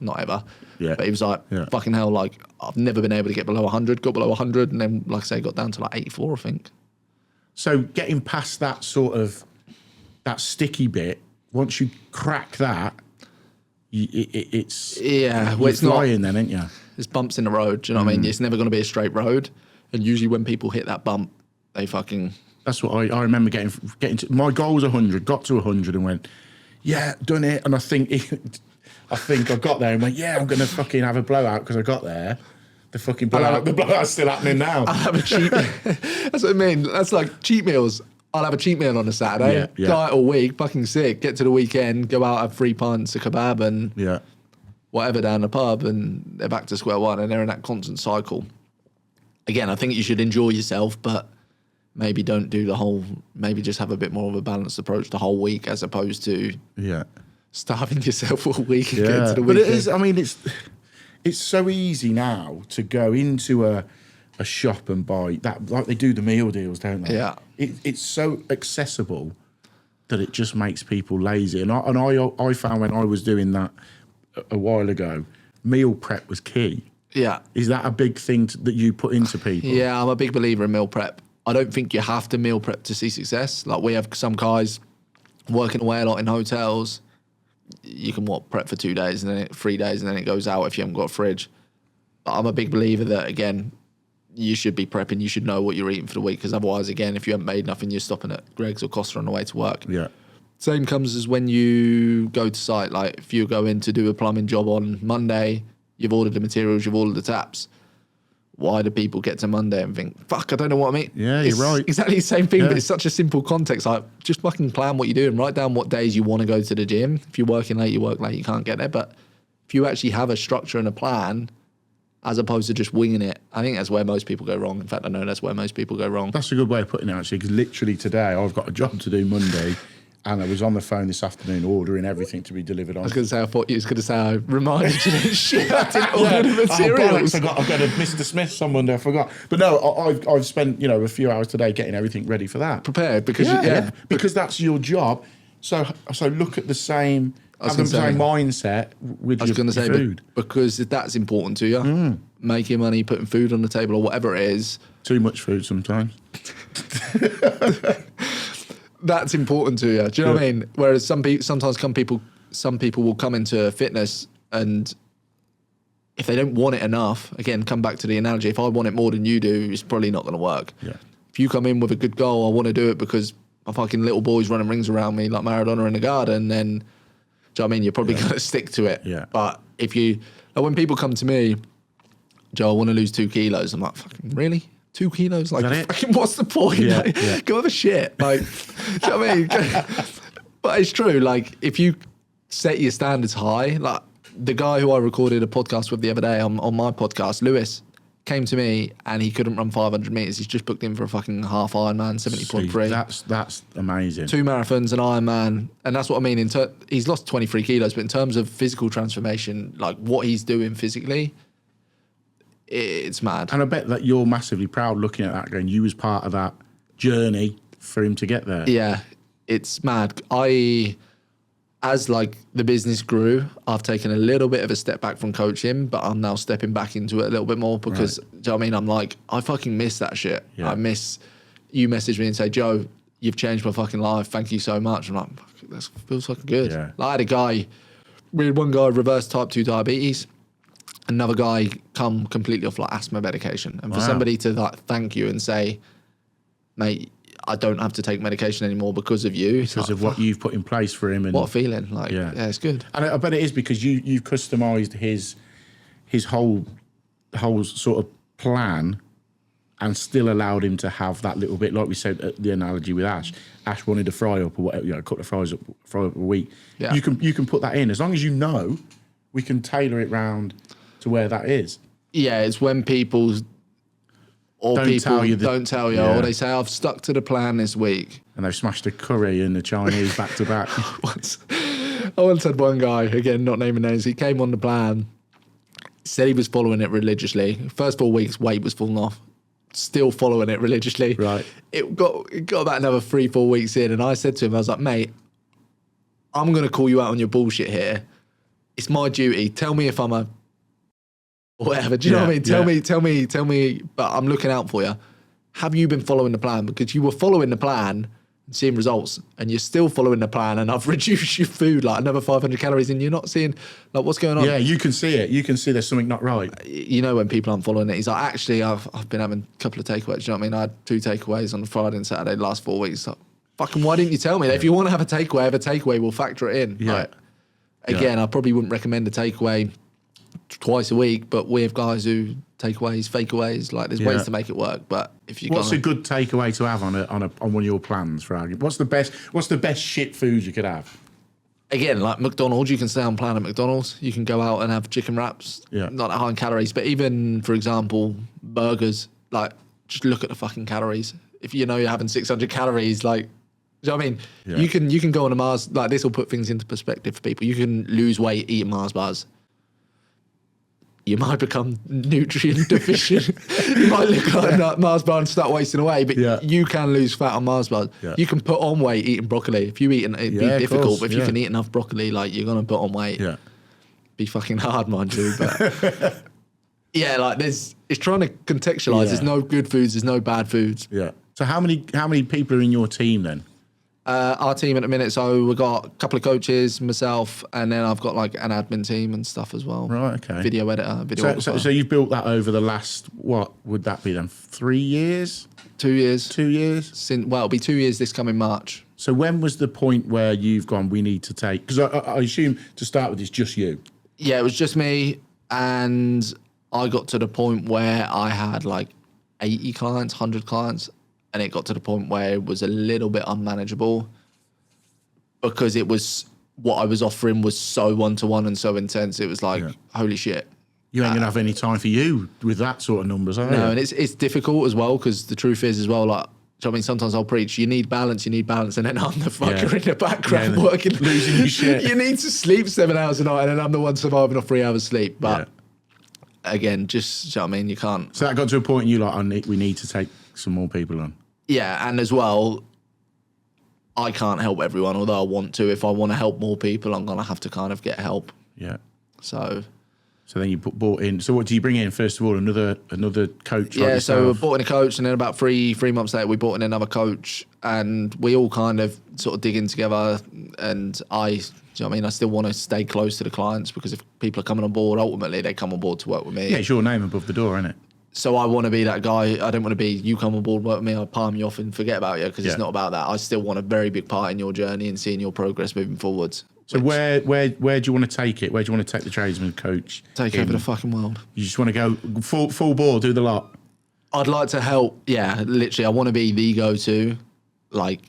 Yeah. But he was like, fucking hell, like, I've never been able to get below 100, got below 100, and then, like I say, got down to like 84, I think. So getting past that sort of, that sticky bit, once you crack that, it's... Yeah. Well, it's flying then, ain't you? There's bumps in the road, do you know what I mean? It's never going to be a straight road. And usually when people hit that bump, they fucking... That's what I remember getting to. My goal was 100, got to 100 and went, yeah, done it. And I think I got there and went, yeah, I'm going to fucking have a blowout because I got there. The fucking blowout, the blowout's still happening now. I'll have a cheat. That's what I mean. That's like cheat meals. I'll have a cheat meal on a Saturday, diet all week, fucking sick, get to the weekend, go out, have 3 pints, a kebab and whatever down the pub, and they're back to square one, and they're in that constant cycle. Again, I think you should enjoy yourself, but maybe don't do the whole, maybe just have a bit more of a balanced approach the whole week as opposed to starving yourself all week and getting to the weekend. But it is, I mean, it's so easy now to go into a shop and buy that, like they do the meal deals, don't they? Yeah. It's so accessible that it just makes people lazy. And I found when I was doing that a while ago, meal prep was key. Yeah. Is that a big thing that you put into people? Yeah, I'm a big believer in meal prep. I don't think you have to meal prep to see success. Like we have some guys working away a lot in hotels. You can prep for 2 days and then 3 days and then it goes out if you haven't got a fridge. But I'm a big believer that, again, you should be prepping. You should know what you're eating for the week, because otherwise, again, if you haven't made nothing, you're stopping at Greg's or Costa on the way to work. Yeah. Same comes as when you go to site. Like if you go in to do a plumbing job on Monday, you've ordered the materials, you've ordered the taps. Why do people get to Monday and think, fuck, I don't know what I mean? Yeah, you're right. Exactly the same thing, but it's such a simple context. Like, just fucking plan what you're doing. Write down what days you want to go to the gym. If you're working late, you work late, you can't get there. But if you actually have a structure and a plan, as opposed to just winging it, I think that's where most people go wrong. In fact, I know that's where most people go wrong. That's a good way of putting it, actually, because literally today I've got a job to do Monday. And I was on the phone this afternoon ordering everything to be delivered on. I was going to say, I thought you was going to say I reminded you that shit, I didn't order the materials. I've got a Mr. Smith's on Monday, I forgot. But no, I've spent, a few hours today getting everything ready for that. Prepared, because because that's your job. So look at the same, have the same mindset with your food. Because that's important to you. Making money, putting food on the table or whatever it is. Too much food sometimes. That's important to you. Do you know what I mean? Whereas some people will come into fitness, and if they don't want it enough, again, come back to the analogy. If I want it more than you do, it's probably not going to work. Yeah. If you come in with a good goal, I want to do it because my fucking little boy's running rings around me like Maradona in the garden, then, do you know what I mean? You're probably going to stick to it. Yeah. But if you, like when people come to me, Joe, I want to lose 2 kilos. I'm like, fucking really? 2 kilos? Like, fucking what's the point? Go have a shit. Like, do you know what I mean? But it's true. Like, if you set your standards high, like the guy who I recorded a podcast with the other day on my podcast, Lewis, came to me and he couldn't run 500 meters. He's just booked in for a fucking half Ironman, 70.3. That's amazing. 2 marathons, an Ironman, and that's what I mean. He's lost 23 kilos, but in terms of physical transformation, like what he's doing physically, it's mad. And I bet that you're massively proud looking at that, going, you was part of that journey for him to get there. Yeah, it's mad. As like the business grew, I've taken a little bit of a step back from coaching, but I'm now stepping back into it a little bit more because, do you know what I mean? I'm like, I fucking miss that shit. Yeah. I miss, you message me and say, Joe, you've changed my fucking life. Thank you so much. I'm like, that feels fucking good. Yeah. Like, I had a guy, we had one guy reverse type 2 diabetes, another guy come completely off like asthma medication. And for somebody to like thank you and say, mate, I don't have to take medication anymore because of you. Because of what you've put in place for him. And what a feeling. Like, yeah, it's good. And I bet it is because you've customised his whole sort of plan and still allowed him to have that little bit, like we said, the analogy with Ash. Ash wanted a fry up or whatever, a couple of fry up a week. Yeah. You can put that in. As long as you know, we can tailor it round to where that is. Yeah, it's when people don't tell you, or they say, I've stuck to the plan this week. And they've smashed a curry and the Chinese back to back. I once had one guy, again, not naming names, he came on the plan, said he was following it religiously. First 4 weeks, weight was falling off. Still following it religiously. Right. It got about another 3-4 weeks in, and I said to him, I was like, mate, I'm going to call you out on your bullshit here. It's my duty. Tell me if I'm a whatever. Do you know what I mean? Tell me, but I'm looking out for you. Have you been following the plan? Because you were following the plan and seeing results, and you're still following the plan, and I've reduced your food like another 500 calories, and you're not seeing like what's going on. Yeah, you can see it. You can see there's something not right. You know when people aren't following it. He's like, actually, I've been having a couple of takeaways. Do you know what I mean? I had 2 takeaways on Friday and Saturday the last 4 weeks. Like, fucking why didn't you tell me? If you want to have a takeaway, we'll factor it in. Yeah. Like, again, I probably wouldn't recommend a takeaway twice a week, but we have guys who takeaways, fakeaways, like there's ways to make it work. But if you what's a good takeaway to have on one of your plans for argument? What's the best shit food you could have? Again, like McDonald's, you can stay on plan at McDonald's. You can go out and have chicken wraps, not that high in calories. But even, for example, burgers, like just look at the fucking calories. If you know you're having 600 calories, like, do you know what I mean? Yeah. You can go on a Mars, like this will put things into perspective for people. You can lose weight eating Mars bars. You might become nutrient deficient. You might look like a Mars bar and start wasting away, but you can lose fat on Mars bars. Yeah. You can put on weight eating broccoli. If you eat, it'd be difficult, but if you can eat enough broccoli, like you're going to put on weight. Yeah. Be fucking hard, mind you. But yeah, like it's trying to contextualize. There's no good foods, there's no bad foods. Yeah. So how many people are in your team then? Our team at the minute, so we've got a couple of coaches, myself, and then I've got like an admin team and stuff as well. Right, okay. Video editor, So you've built that over the last, what would that be then, 3 years? 2 years. 2 years? It'll be 2 years this coming March. So when was the point where you've gone, we need to take, because I assume to start with it's just you. Yeah, it was just me, and I got to the point where I had like 80 clients, 100 clients, and it got to the point where it was a little bit unmanageable because it was what I was offering was so one-to-one and so intense. It was like, holy shit. You ain't going to have any time for you with that sort of numbers, are you? No, and it's difficult as well because the truth is as well, like, I mean, sometimes I'll preach, you need balance, and then I'm the fucker in the background working. Losing your shit. You need to sleep 7 hours a night, and then I'm the one surviving off 3 hours sleep. But again, just, you know what I mean, you can't. So that got to a point and you're like, we need to take some more people on. Yeah, and as well, I can't help everyone, although I want to. If I want to help more people, I'm going to have to kind of get help. Yeah. So then you brought in, so what do you bring in, first of all, another coach? Yeah, like so we brought in a coach, and then about three months later, we brought in another coach, and we all kind of sort of dig in together, and do you know what I mean? I still want to stay close to the clients because if people are coming on board, ultimately they come on board to work with me. Yeah, it's your name above the door, isn't it? So I want to be that guy. I don't want to be, you come on board, work with me, I'll palm you off and forget about you, because it's not about that. I still want a very big part in your journey and seeing your progress moving forwards. So where do you want to take it? Where do you want to take the tradesman coach? Take over the fucking world. You just want to go full ball, do the lot? I'd like to help. Yeah, literally. I want to be the go-to. Like,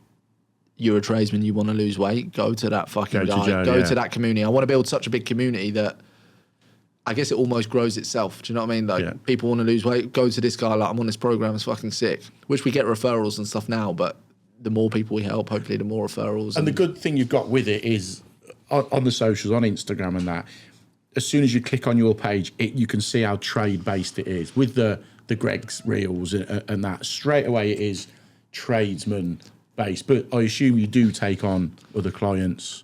you're a tradesman, you want to lose weight, go to that fucking guy, Joe, to that community. I want to build such a big community that I guess it almost grows itself. Do you know what I mean? Like people want to lose weight, go to this guy, like I'm on this program, it's fucking sick. Which we get referrals and stuff now, but the more people we help, hopefully the more referrals. And the good thing you've got with it is on the socials, on Instagram and that, as soon as you click on your page, you can see how trade-based it is. With the Greg's Reels and that, straight away it is tradesman-based. But I assume you do take on other clients.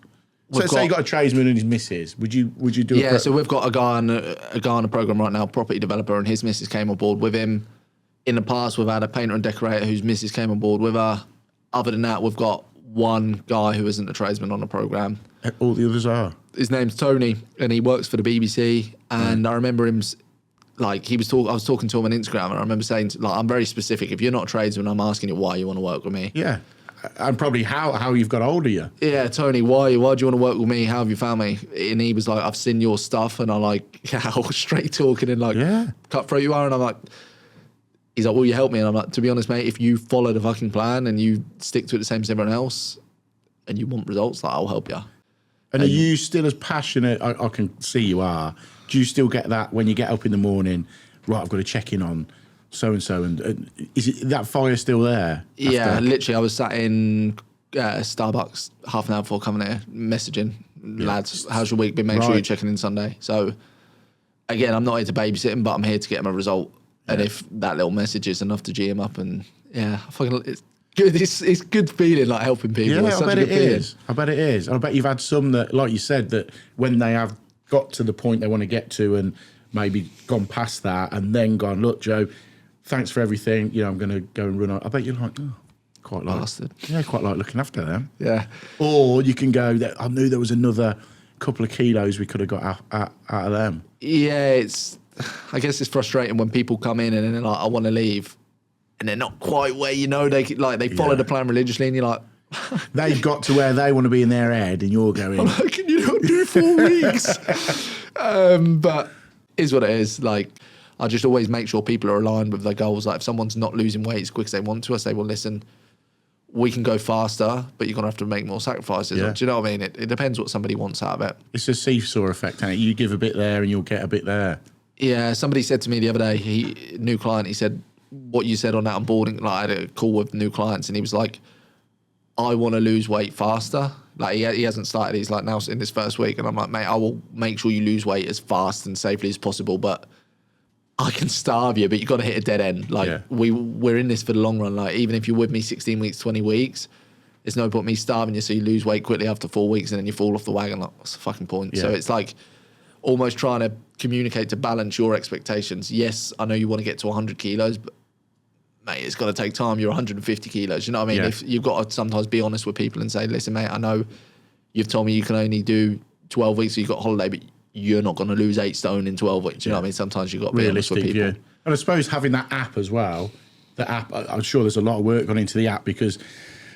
So say you got a tradesman and his missus, would you do Yeah, so we've got a guy on a program right now, property developer, and his missus came on board with him. In the past, we've had a painter and decorator whose missus came on board with her. Other than that, we've got one guy who isn't a tradesman on the program. All the others are? His name's Tony, and he works for the BBC. And I remember him, like, I was talking to him on Instagram, and I remember saying, like, I'm very specific. If you're not a tradesman, I'm asking you why you want to work with me. Yeah. And probably how you've got hold of you. Yeah, Tony, why do you want to work with me? How have you found me? And he was like, I've seen your stuff. And I'm like, how straight talking and like, cutthroat you are. And I'm like, he's like, will you help me? And I'm like, to be honest, mate, if you follow the fucking plan and you stick to it the same as everyone else and you want results, like, I'll help you. And are you still as passionate? I can see you are. Do you still get that when you get up in the morning, right, I've got to check in on so-and-so, and is it that fire still there? Yeah, literally, I was sat in Starbucks half an hour before coming here, messaging, lads, how's your week been? Make sure you're checking in Sunday. So, again, I'm not here to babysit him, but I'm here to get him a result. Yeah. And if that little message is enough to G him up, and it's good. It's good feeling, like, helping people. Yeah, it's such I bet a good it is. I bet it is. I bet you've had some that, like you said, that when they have got to the point they want to get to and maybe gone past that and then gone, look, Joe, thanks for everything. You know, I'm going to go and run on. I bet you're like, quite like looking after them. Yeah. Or you can go, I knew there was another couple of kilos we could have got out of them. Yeah, I guess it's frustrating when people come in and they're like, I want to leave. And they're not quite where they follow the plan religiously, and you're like, they've got to where they want to be in their head, and you're going, I'm like, can you not do 4 weeks? But is what it is. Like, I just always make sure people are aligned with their goals. Like, if someone's not losing weight as quick as they want to, I say, well, listen, we can go faster, but you're gonna have to make more sacrifices. Do you know what I mean? It depends what somebody wants out of it. It's a seesaw effect, and you give a bit there, and you'll get a bit there. Yeah, somebody said to me the other day, new client, he said, what you said on that onboarding, like, I had a call with new clients, and he was like, I want to lose weight faster. Like, he hasn't started, he's like now in his first week, and I'm like, mate, I will make sure you lose weight as fast and safely as possible, but I can starve you, but you've got to hit a dead end. Like, we're in this for the long run. Like, even if you're with me 16 weeks, 20 weeks, there's no point me starving you so you lose weight quickly after 4 weeks and then you fall off the wagon. Like, what's the fucking point? Yeah. So it's like almost trying to communicate to balance your expectations. Yes, I know you want to get to 100 kilos, but mate, it's got to take time. You're 150 kilos. You know what I mean? Yeah. If you've got to sometimes be honest with people and say, listen, mate, I know you've told me you can only do 12 weeks, so you've got a holiday, but you're not going to lose 8 stone in 12 weeks. You know what I mean? Sometimes you've got to be honest with people. Yeah. And I suppose having that app as well, the app, I'm sure there's a lot of work gone into the app, because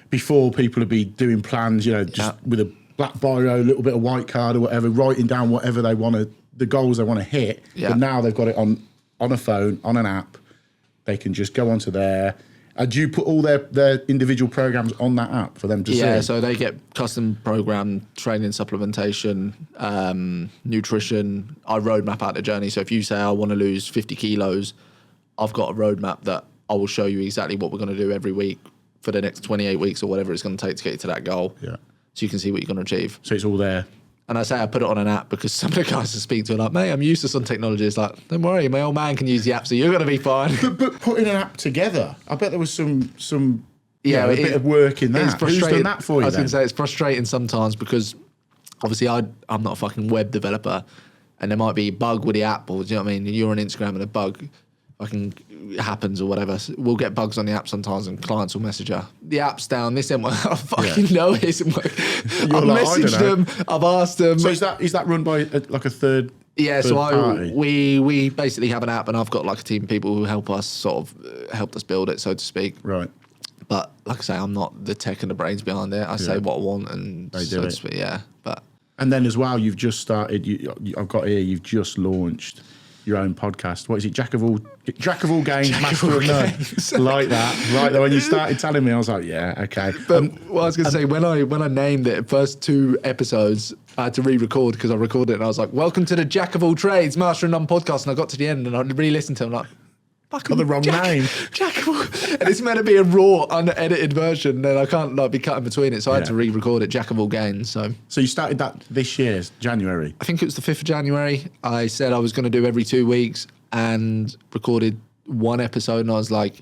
before people would be doing plans, you know, just with a black biro, a little bit of white card or whatever, writing down whatever they want to, the goals they want to hit. Yeah. But now they've got it on a phone, on an app. They can just go onto there. Do you put all their individual programs on that app for them to see? Yeah, so they get custom program training, supplementation, nutrition. I roadmap out the journey. So if you say I want to lose 50 kilos, I've got a roadmap that I will show you exactly what we're going to do every week for the next 28 weeks or whatever it's going to take to get you to that goal. Yeah. So you can see what you're going to achieve. So it's all there. And I say I put it on an app because some of the guys I speak to are like, mate, I'm useless on technology. It's like, don't worry, my old man can use the app, so you're going to be fine. But putting an app together, I bet there was some a bit of work in that. Who's done that for you? I was going to say, it's frustrating sometimes because obviously I'm not a fucking web developer, and there might be a bug with the app, or do you know what I mean? You're on Instagram and a bug fucking happens or whatever. So we'll get bugs on the app sometimes, and clients will message her, the app's down, this ain't working. I fucking know it isn't working. I've messaged them, I've asked them. So is that run by like a third? Yeah, so we basically have an app, and I've got like a team of people who help us helped us build it, so to speak. Right. But like I say, I'm not the tech and the brains behind it. I say what I want, and so to speak, but. And then as well, you've just started. I've got here. You've just launched your own podcast. What is it? Jack of all games, master of none. Like that. Right there, when you started telling me, I was like, yeah, okay. But what I was going to say, when I named it, first 2 episodes, I had to re-record because I recorded it and I was like, welcome to the Jack of all trades, master of none podcast. And I got to the end and I re-listened to it. I'm like, Got the wrong name. Jack of all. And it's meant to be a raw, unedited version. And I can't be cutting between it. So I had to re-record it, Jack of all games. So you started that this year, January? I think it was the 5th of January. I said I was going to do every 2 weeks and recorded 1 episode. And I was like,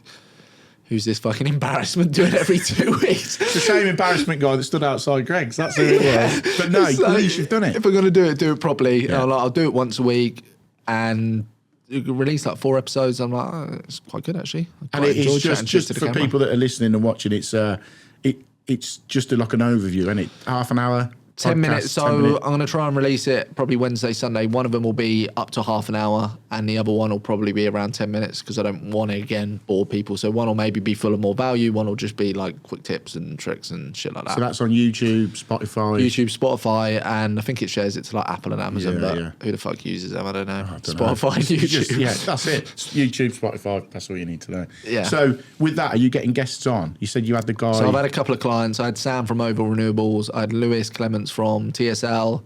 who's this fucking embarrassment doing every 2 weeks? It's the same embarrassment guy that stood outside Greg's. That's who it was. But no, at least you've done it. If we're going to do it properly. Yeah. I'll do it once a week and release like 4 episodes. I'm like, oh, it's quite good actually. And it is just for people that are listening and watching, it's just like an overview, isn't it? Half an hour? 10 minutes. So I'm going to try and release it probably Wednesday, Sunday. One of them will be up to half an hour and the other one will probably be around 10 minutes because I don't want to, again, bore people. So one will maybe be full of more value. One will just be like quick tips and tricks and shit like that. So that's on YouTube, Spotify. And I think it shares it to like Apple and Amazon, who the fuck uses them? I don't know. Spotify and YouTube. That's it. YouTube, Spotify, that's all you need to know. Yeah. So with that, are you getting guests on? You said you had the guy. So I've had a couple of clients. I had Sam from Oval Renewables. I had Lewis Clements from TSL.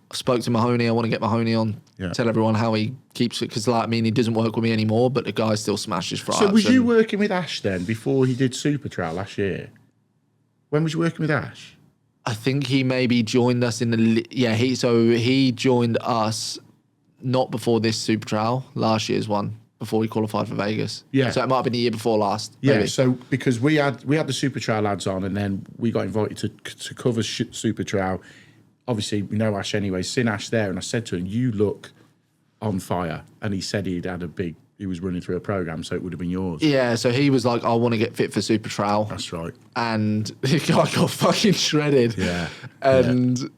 I spoke to Mahoney. I want to get Mahoney on. Yeah. Tell everyone how he keeps it because, he doesn't work with me anymore, but the guy still smashes fries. So was you working with Ash then before he did Super Trial last year? When was you working with Ash? I think he maybe joined us in the he joined us not before this Super Trial, last year's one. Before he qualified for Vegas. Yeah. So it might have been the year before last. Yeah, maybe. so because we had the Super Trial lads on and then we got invited to cover Super Trial. Obviously, we know Ash anyway. Seen Ash there and I said to him, you look on fire. And he said he was running through a program, so it would have been yours. Yeah, so he was like, I want to get fit for Super Trial. That's right. And the guy got fucking shredded. Yeah. And...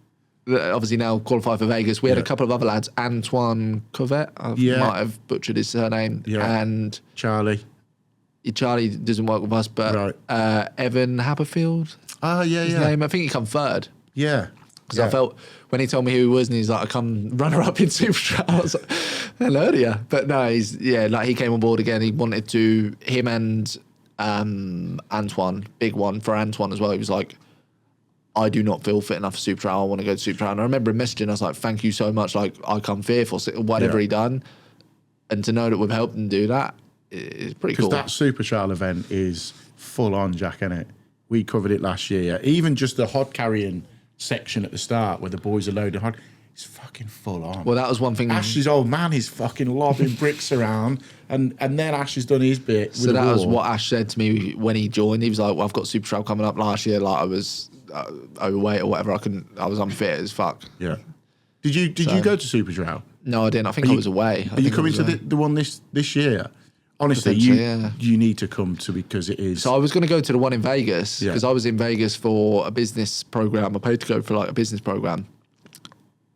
obviously now qualified for Vegas. We had a couple of other lads, Antoine Covette, I might have butchered his surname, and Charlie doesn't work with us, but Evan Haberfield. His name. I think he come third. Yeah, because I felt when he told me who he was, and he's like, I come runner up in Super Trial. I was like, hello to you. But no, he came on board again. He wanted to him and Antoine, big one for Antoine as well. He was like, I do not feel fit enough for Super Trial. I want to go to Super Trial. And I remember him messaging, I was like, thank you so much. Like, I come fifth or whatever he done. And to know that we've helped him do that is pretty cool. Because that Super Trial event is full on, Jack, isn't it? We covered it last year. Even just the hod carrying section at the start where the boys are loading hod, it's fucking full on. Well, that was one thing. Ash's old man is fucking lobbing bricks around, and then Ash has done his bit. So that was what Ash said to me when he joined. He was like, well, I've got Super Trial coming up last year. Like, I was overweight or whatever. I was unfit as fuck. Yeah. Did you go to Super Trial? No, I didn't. I think I was away. Are you coming to the one this year? Honestly, you need to come to because it is. So I was going to go to the one in Vegas because I was in Vegas for a business program. I paid to go for like a business program.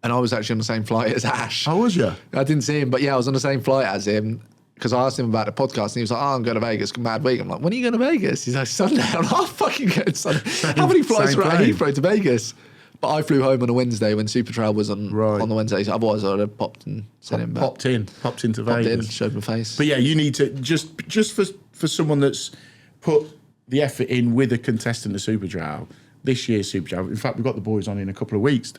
And I was actually on the same flight as Ash. How was you? I didn't see him, but I was on the same flight as him because I asked him about the podcast and he was like, I'm going to Vegas, mad week. I'm like, when are you going to Vegas? He's like, Sunday. I'm like, I'll fucking go Sunday. How many flights are at Heathrow to Vegas? But I flew home on a Wednesday when Super Trial was on the Wednesday. So otherwise, I would have popped and sent him back. Popped into Vegas. Showed my face. But yeah, you need to, just for someone that's put the effort in with a contestant of Super Trial, this year's Super Trial. In fact, we've got the boys on in a couple of weeks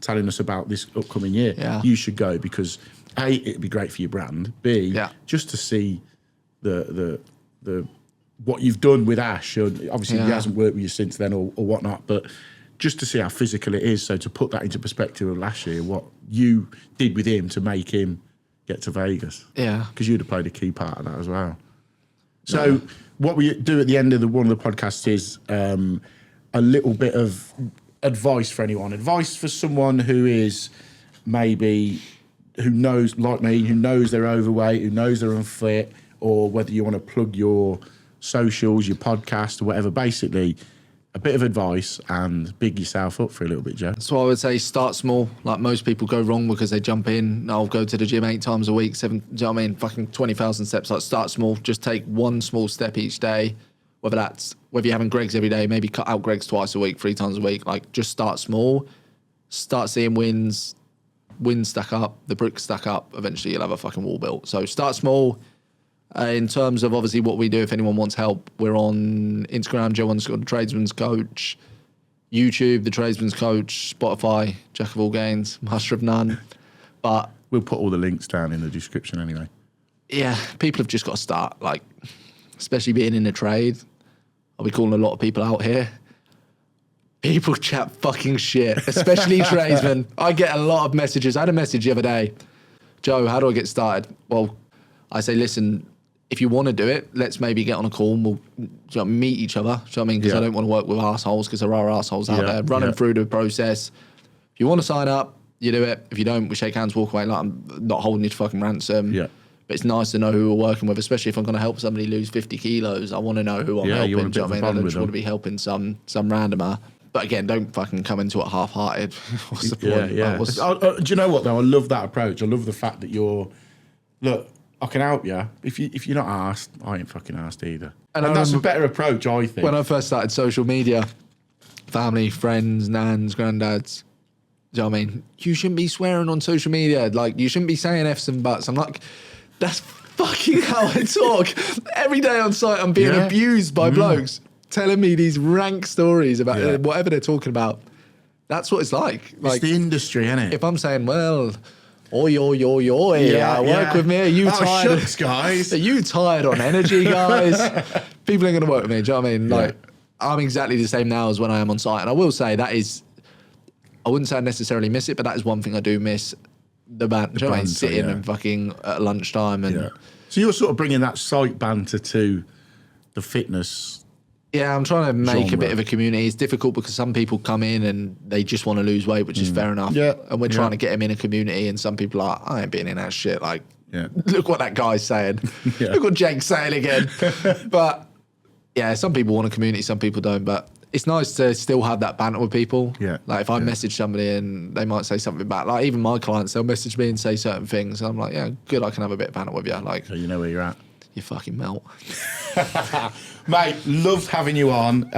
telling us about this upcoming year. Yeah. You should go because A, it'd be great for your brand. B, just to see the what you've done with Ash. Obviously, he hasn't worked with you since then or whatnot, but just to see how physical it is. So to put that into perspective of last year, what you did with him to make him get to Vegas. Yeah. Because you'd have played a key part of that as well. So what we do at the end of one of the podcasts is a little bit of advice for anyone. Advice for someone who is maybe, who knows, like me, who knows they're overweight, who knows they're unfit, or whether you want to plug your socials, your podcast or whatever. Basically, a bit of advice and big yourself up for a little bit, Joe. So I would say start small. Like most people go wrong because they jump in. I'll go to the gym 8 times a week, 7, do you know what I mean? Fucking 20,000 steps. Like start small. Just take one small step each day. Whether you're having Greg's every day, maybe cut out Greg's twice a week, 3 times a week. Like just start small. Start seeing wins. wins stack up, the bricks stack up, eventually you'll have a fucking wall built. So start small. In terms of obviously what we do, if anyone wants help, we're on Instagram, Joe_the Tradesman's Coach, YouTube, the Tradesman's Coach, Spotify, Jack of all gains, master of none. But we'll put all the links down in the description anyway. Yeah, people have just got to start, like, especially being in the trade. I'll be calling a lot of people out here. People chat fucking shit, especially tradesmen. I get a lot of messages. I had a message the other day. Joe, how do I get started? Well, I say, listen, if you want to do it, let's maybe get on a call and we'll meet each other. Do you know what I mean? Because I don't want to work with arseholes, because there are arseholes out there running through the process. If you want to sign up, you do it. If you don't, we shake hands, walk away. Like, I'm not holding you to fucking ransom. Yeah. But it's nice to know who we're working with, especially if I'm going to help somebody lose 50 kilos. I want to know who I'm helping. You want do you know what I mean? I don't just want them. to be helping some randomer. But again, don't fucking come into it half-hearted. What's the point? Do you know what, though? I love that approach. I love the fact that look, I can help you. If you're not asked, I ain't fucking asked either. And that's a better approach, I think. When I first started social media, family, friends, nans, granddads, do you know what I mean? You shouldn't be swearing on social media. Like, you shouldn't be saying F's and buts. I'm like, that's fucking how I talk. Every day on site, I'm being abused by blokes telling me these rank stories about whatever they're talking about. That's what it's like. It's the industry, isn't it? If I'm saying, well, oi, work with me. Are you tired? Shucks, guys. Are you tired on energy, guys? People ain't going to work with me. Do you know what I mean? Like, I'm exactly the same now as when I am on site. And I will say that is, I wouldn't say I necessarily miss it, but that is one thing I do miss. The banter. Do you know what I mean? Sitting and fucking at lunchtime. And So you're sort of bringing that site banter to the fitness. Yeah, I'm trying to make genre. a bit of a community. It's difficult because some people come in and they just want to lose weight, which is fair enough. Yeah. And we're trying to get them in a community, and some people are like, I ain't being in that shit. Like, look what that guy's saying. Look what Jake's saying again. But yeah, some people want a community, some people don't. But it's nice to still have that banter with people. Yeah. Like if I message somebody and they might say something back, like even my clients, they'll message me and say certain things. And I'm like, yeah, good, I can have a bit of banter with you. Like, So you know where you're at. You fucking melt. Mate, loved having you on.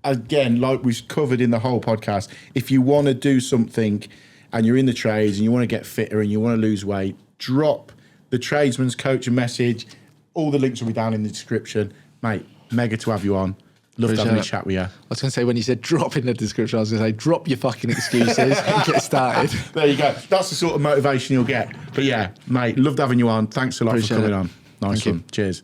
Again, like we've covered in the whole podcast, if you want to do something and you're in the trades and you want to get fitter and you want to lose weight, drop the Tradesman's Coach a message. All the links will be down in the description. Mate, mega to have you on. Loved having a chat with you. I was going to say, when you said drop in the description, I was going to say, drop your fucking excuses and get started. There you go. That's the sort of motivation you'll get. But yeah, mate, loved having you on. Thanks a lot for coming on. Nice one. Cheers.